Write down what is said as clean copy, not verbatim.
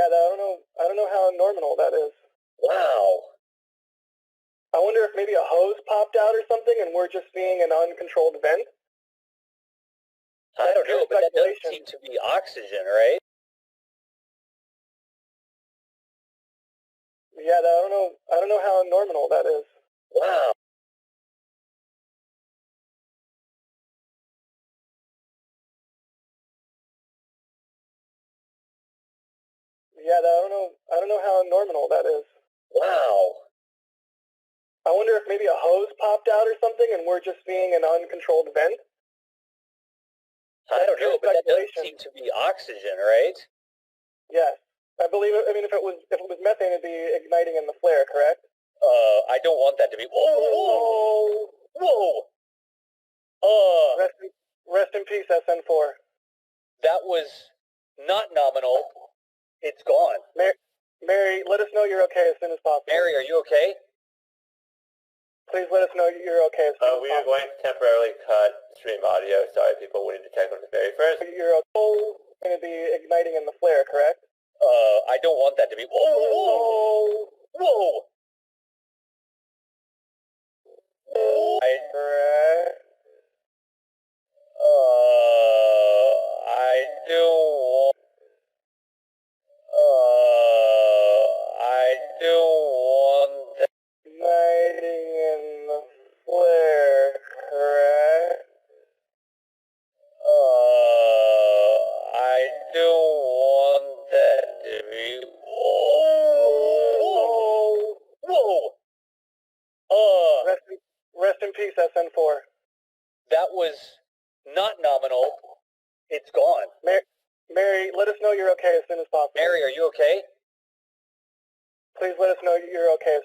Yeah, I don't know how normal that is. Wow. I wonder if maybe a hose popped out or something and we're just seeing an uncontrolled vent. I don't know, but that doesn't speculation. seem to be oxygen, right? Yeah, I don't know how normal that is. Wow. Yeah, I don't know how normal that is. Wow. I wonder if maybe a hose popped out or something and we're just seeing an uncontrolled vent. I don't know, but that doesn't seem to be oxygen, right? Yes. I believe it. I mean, if it was methane, it'd be igniting in the flare, correct? I don't want that to be. Whoa! Whoa! Whoa! Rest in peace, SN4. That was not nominal. It's gone. Mary, let us know you're okay as soon as possible. Mary, are you okay? Please let us know you're okay as soon as possible. We are going to temporarily cut stream audio. Sorry, people, we need to check on the very first. You're going to be igniting in the flare, correct? I don't want that to be. Whoa! Whoa! Correct. I do want. I do want that. Igniting in the flare, correct? I do want that to be. Whoa! Whoa! Rest in peace, SN4. That was not nominal. It's gone. Mary, let us know you're okay as soon as possible. Mary, are you okay? Please let us know you're okay as